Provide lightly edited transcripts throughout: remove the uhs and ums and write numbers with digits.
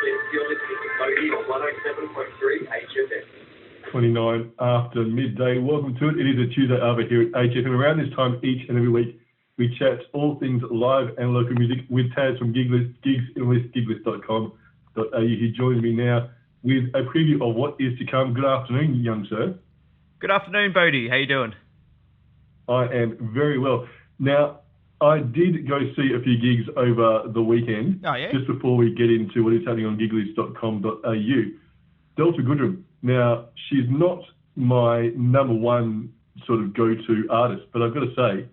You're listening to Bodie on 107.3 HFM. 29 after midday. Welcome to it. It is a Tuesday over here at HFM. Around this time each and every week, we chat all things live and local music with Taz from giglist.com.au. He joins me now with a preview of what is to come. Good afternoon, young sir. Good afternoon, Bodie. How you doing? I am very well. Now, I did go see a few gigs over the weekend. Oh, yeah? Just before we get into what is happening on giglist.com.au. Delta Goodrum. Now, she's not my number one sort of go-to artist, but I've got to say,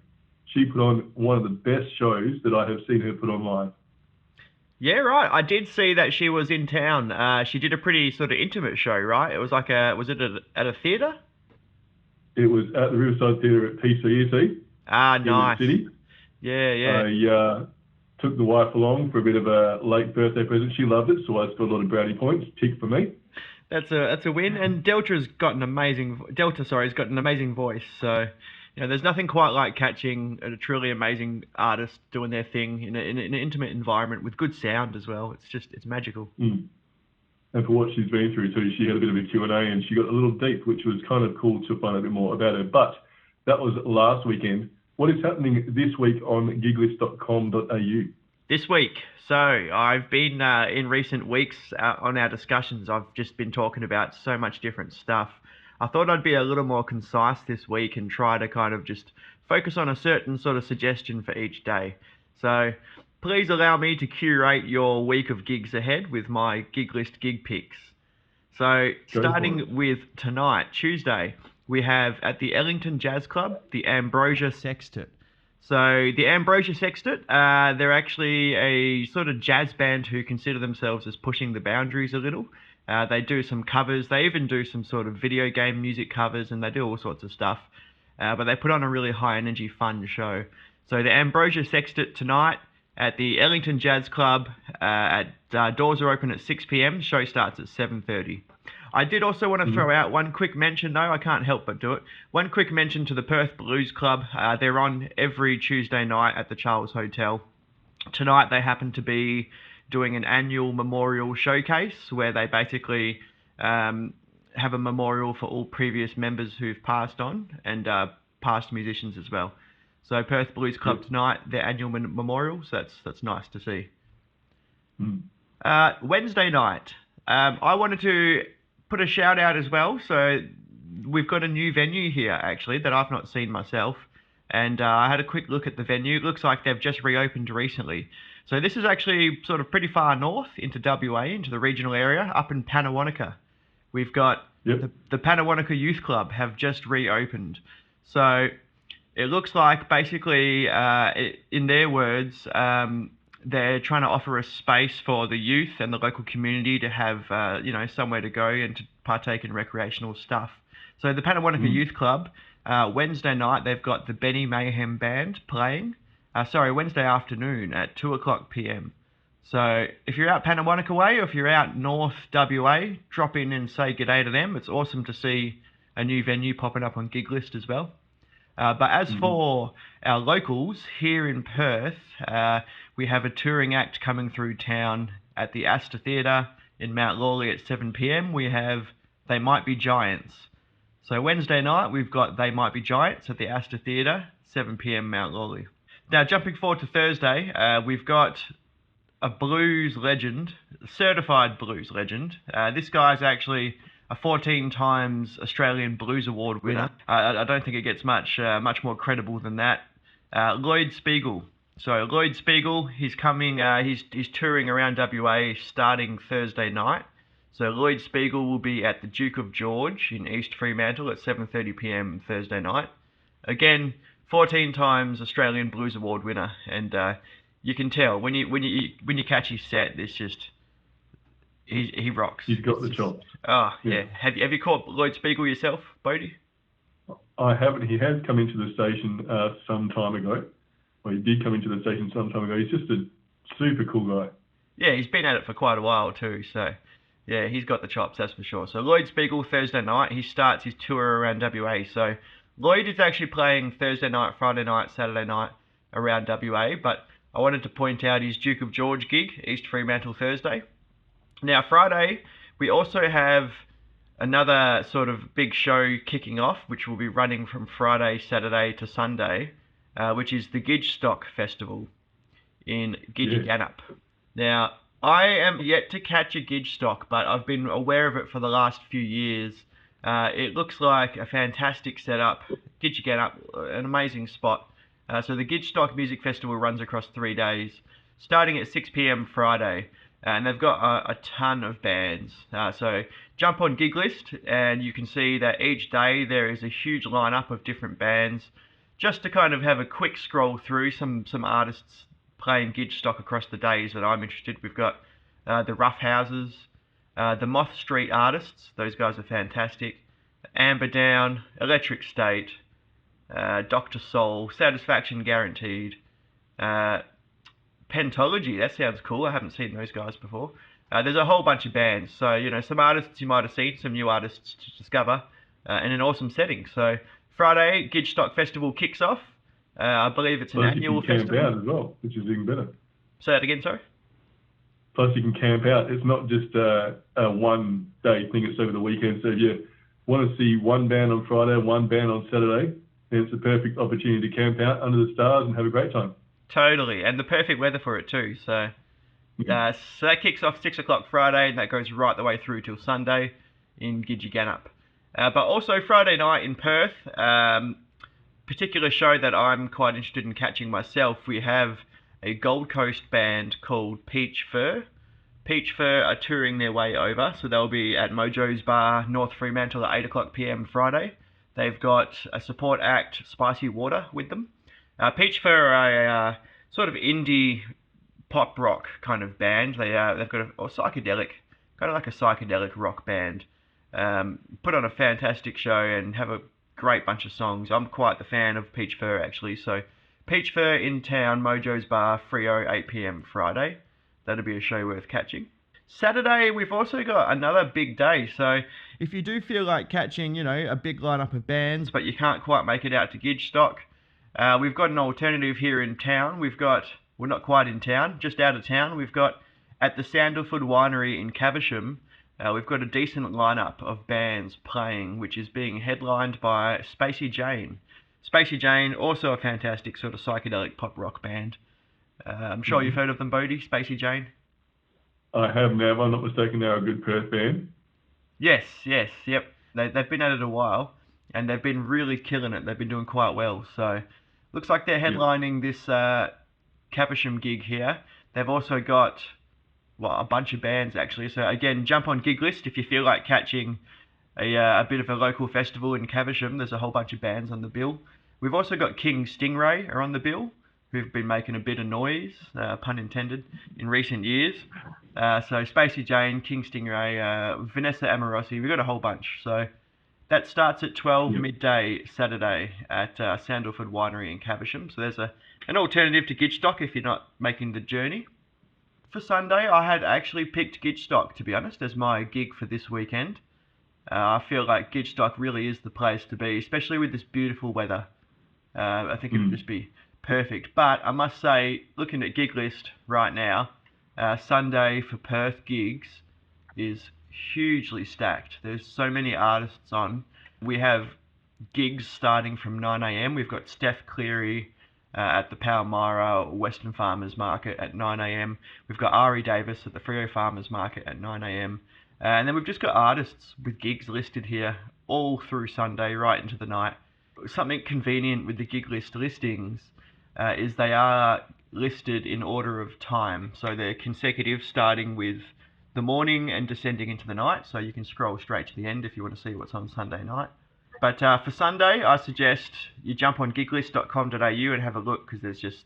she put on one of the best shows that I have seen her put on live. Yeah, right. I did see that she was in town. She did a pretty sort of intimate show, right? It was like was it at a theatre? It was at the Riverside Theatre at PCEC. Ah, nice. In the city. Yeah. I took the wife along for a bit of a late birthday present. She loved it, so I scored a lot of brownie points. Tick for me. That's a win. And Delta's got an amazing voice. So, you know, there's nothing quite like catching a truly amazing artist doing their thing in an intimate environment with good sound as well. It's magical. Mm. And for what she's been through too, she had a bit of a Q&A and she got a little deep, which was kind of cool to find a bit more about her. But that was last weekend. What is happening this week on giglist.com.au? This week, so I've been in recent weeks on our discussions, I've just been talking about so much different stuff. I thought I'd be a little more concise this week and try to kind of just focus on a certain sort of suggestion for each day. So please allow me to curate your week of gigs ahead with my gig list gig picks. So starting with tonight, Tuesday, we have at the Ellington Jazz Club, the Ambrosia Sextet. So the Ambrosia Sextet, they're actually a sort of jazz band who consider themselves as pushing the boundaries a little. They do some covers. They even do some sort of video game music covers, and they do all sorts of stuff. But they put on a really high-energy, fun show. So the Ambrosia Sextet tonight at the Ellington Jazz Club. Doors are open at 6 p.m. The show starts at 7:30. I did also want to throw out one quick mention, though. I can't help but do it. One quick mention to the Perth Blues Club. They're on every Tuesday night at the Charles Hotel. Tonight they happen to be doing an annual memorial showcase where they basically have a memorial for all previous members who've passed on and past musicians as well. So Perth Blues Club tonight, their annual memorial, so that's nice to see. Wednesday night, I wanted to put a shout out as well. So we've got a new venue here actually that I've not seen myself, and I had a quick look at the venue. It looks like they've just reopened recently. So this is actually sort of pretty far north into WA, into the regional area, up in Pannawonica. We've got the Pannawonica Youth Club have just reopened. So it looks like basically, in their words, they're trying to offer a space for the youth and the local community to have, somewhere to go and to partake in recreational stuff. So the Pannawonica Youth Club, Wednesday night, they've got the Benny Mayhem Band playing. Wednesday afternoon at 2:00 p.m. So if you're out Pannawonica way or if you're out North WA, drop in and say g'day to them. It's awesome to see a new venue popping up on Gig List as well. But as for our locals here in Perth, we have a touring act coming through town at the Astor Theatre in Mount Lawley at 7 p.m. We have They Might Be Giants. So Wednesday night, we've got They Might Be Giants at the Astor Theatre, 7 p.m. Mount Lawley. Now, jumping forward to Thursday, we've got a blues legend, a certified blues legend. This guy's actually a 14 times Australian Blues Award winner. I don't think it gets much more credible than that. Lloyd Spiegel. So Lloyd Spiegel, he's coming. He's touring around WA starting Thursday night. So Lloyd Spiegel will be at the Duke of George in East Fremantle at 7:30 p.m. Thursday night. Again, 14 times Australian Blues Award winner, and you can tell when you catch his set, it's just he rocks. He's got the chops. Oh yeah. Have you caught Lloyd Spiegel yourself, Bodie? I haven't. He has come into the station some time ago. Well, he did come into the station some time ago. He's just a super cool guy. Yeah, he's been at it for quite a while too. So yeah, he's got the chops, that's for sure. So Lloyd Spiegel Thursday night. He starts his tour around WA. So Lloyd is actually playing Thursday night, Friday night, Saturday night around WA, but I wanted to point out his Duke of George gig, East Fremantle Thursday. Now, Friday, we also have another sort of big show kicking off, which will be running from Friday, Saturday to Sunday, which is the Gidgestock Festival in Gidgegannup. Now, I am yet to catch a Gidgestock, but I've been aware of it for the last few years. It looks like a fantastic setup. Gidgegannup, an amazing spot. So the Gidgestock Music Festival runs across 3 days, starting at 6 p.m. Friday. And they've got a ton of bands. So jump on Gig List and you can see that each day there is a huge lineup of different bands. Just to kind of have a quick scroll through some artists playing Gidgestock across the days that I'm interested. We've got the Rough Houses, the Moth Street Artists. Those guys are fantastic. Amber Down, Electric State, Dr. Soul, Satisfaction Guaranteed, Pentology, that sounds cool. I haven't seen those guys before. There's a whole bunch of bands. So, you know, some artists you might have seen, some new artists to discover, and an awesome setting. So, Friday, Gidgestock Festival kicks off. I believe it's an annual festival. You can camp out as well, which is even better. Say that again, sorry? Plus, you can camp out. It's not just a one-day thing. It's over the weekend. So, if you want to see one band on Friday, one band on Saturday, then it's a perfect opportunity to camp out under the stars and have a great time. Totally, and the perfect weather for it too. So that kicks off 6 o'clock Friday, and that goes right the way through till Sunday in Gidgegannup. But also Friday night in Perth, particular show that I'm quite interested in catching myself. We have a Gold Coast band called Peach Fur. Peach Fur are touring their way over, so they'll be at Mojo's Bar, North Fremantle at 8 o'clock p.m. Friday. They've got a support act, Spicy Water, with them. Peach Fur are a sort of indie pop rock kind of band. They've got a psychedelic, kind of like a psychedelic rock band. Put on a fantastic show and have a great bunch of songs. I'm quite the fan of Peach Fur actually. So Peach Fur in town, Mojo's Bar, Freo, 8 p.m. Friday. That'll be a show worth catching. Saturday, we've also got another big day. So if you do feel like catching, you know, a big lineup of bands, but you can't quite make it out to Gidgestock, we've got an alternative here in town. We've got, well, not quite in town, just out of town. We've got at the Sandalwood Winery in Caversham, we've got a decent lineup of bands playing, which is being headlined by Spacey Jane. Spacey Jane, also a fantastic sort of psychedelic pop rock band. I'm sure you've heard of them, Bodie, Spacey Jane. I have now. If I'm not mistaken, they're a good Perth band. Yes, yep. They've been at it a while, and they've been really killing it. They've been doing quite well. So, looks like they're headlining this Caversham gig here. They've also got, well, a bunch of bands actually. So again, jump on Gig List if you feel like catching a bit of a local festival in Caversham. There's a whole bunch of bands on the bill. We've also got King Stingray are on the bill, who've been making a bit of noise, pun intended, in recent years. So Spacey Jane, King Stingray, Vanessa Amorosi, we've got a whole bunch. So that starts at 12 midday Saturday at Sandalwood Winery in Caversham. So there's an alternative to Gidgestock if you're not making the journey. For Sunday, I had actually picked Gidgestock, to be honest, as my gig for this weekend. I feel like Gidgestock really is the place to be, especially with this beautiful weather. I think it would just be perfect. But I must say, looking at Gig List right now, Sunday for Perth gigs is hugely stacked. There's so many artists on. We have gigs starting from 9 a.m. We've got Steph Cleary at the Palmyra Western Farmers Market at 9 a.m. We've got Ari Davis at the Freo Farmers Market at 9 a.m. And then we've just got artists with gigs listed here all through Sunday right into the night. Something convenient with the Gig List listings is they are listed in order of time. So they're consecutive, starting with the morning and descending into the night. So you can scroll straight to the end if you want to see what's on Sunday night. But for Sunday, I suggest you jump on giglist.com.au and have a look, because there's just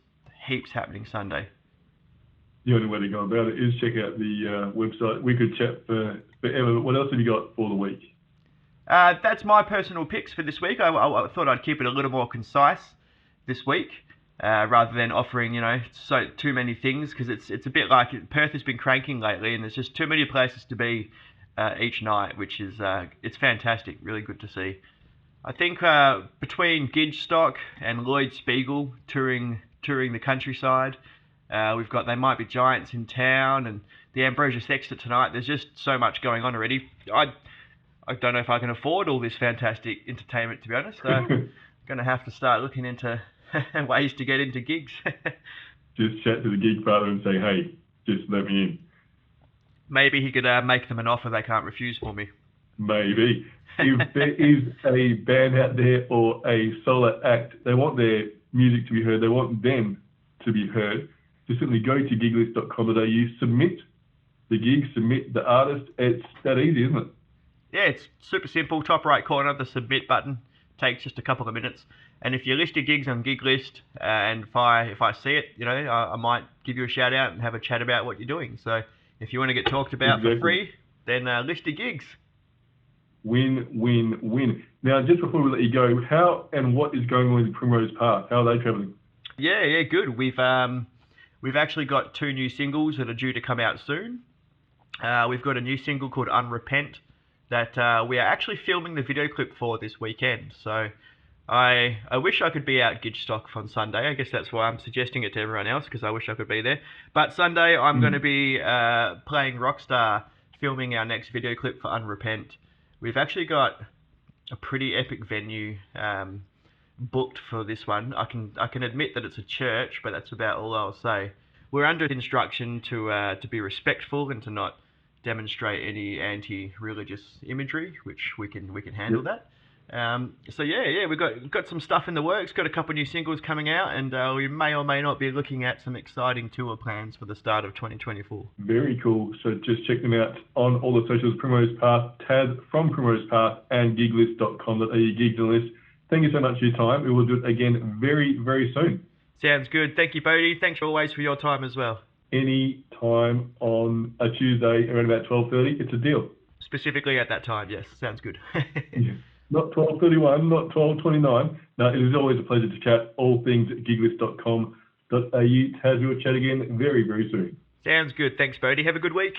heaps happening Sunday. The only way to go about it is check out the website. We could chat forever, but what else have you got for the week? That's my personal picks for this week. I thought I'd keep it a little more concise this week, rather than offering, so too many things, because it's a bit like Perth has been cranking lately, and there's just too many places to be each night, which is it's fantastic, really good to see. I think between Gidgestock and Lloyd Spiegel touring the countryside, We've got They Might Be Giants in town, and the Ambrosia Sextet tonight. There's just so much going on already. I don't know if I can afford all this fantastic entertainment, to be honest. Going to have to start looking into ways to get into gigs. Just chat to the gig partner and say, hey, just let me in. Maybe he could make them an offer they can't refuse for me. Maybe. If there is a band out there or a solo act, they want their music to be heard, they want them to be heard, just simply go to giglist.com.au, submit the gig, submit the artist. It's that easy, isn't it? Yeah, it's super simple. Top right corner, the submit button. Takes just a couple of minutes. And if you list your gigs on Giglist, and if I see it, I might give you a shout out and have a chat about what you're doing. So if you want to get talked about for free, then list your gigs. Win, win, win. Now, just before we let you go, how and what is going on with Primrose Path? How are they travelling? Yeah, good. We've actually got 2 new singles that are due to come out soon. We've got a new single called Unrepent that we are actually filming the video clip for this weekend. So I wish I could be out Gidstock on Sunday. I guess that's why I'm suggesting it to everyone else, because I wish I could be there. But Sunday I'm going to be playing Rockstar, filming our next video clip for Unrepent. We've actually got a pretty epic venue booked for this one. I can admit that it's a church, but that's about all I'll say. We're under instruction to be respectful and to not demonstrate any anti-religious imagery, which we can handle that. So yeah, we've got some stuff in the works. Got a couple of new singles coming out, and we may or may not be looking at some exciting tour plans for the start of 2024. Very cool. So just check them out on all the socials: Primrose Path, Taz from Primrose Path, and giglist.com.au. Gigs and List. Thank you so much for your time. We will do it again very, very soon. Sounds good. Thank you, Bodie. Thanks always for your time as well. Any time on a Tuesday around about 12:30, it's a deal. Specifically at that time, yes. Sounds good. Yeah. Not 12:31, not 12:29. No, it is always a pleasure to chat all things at giglist.com.au. Taz, we'll chat again very, very soon. Sounds good. Thanks, Bodie. Have a good week.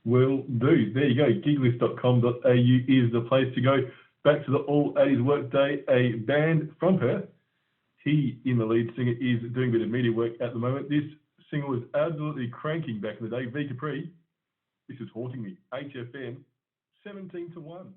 Will do. There you go. Giglist.com.au is the place to go. Back to the All 80s Workday, a band from Perth. He, in the lead singer, is doing a bit of media work at the moment. This single was absolutely cranking back in the day. V Capri, this is Haunting Me. HFM, 17 to 1.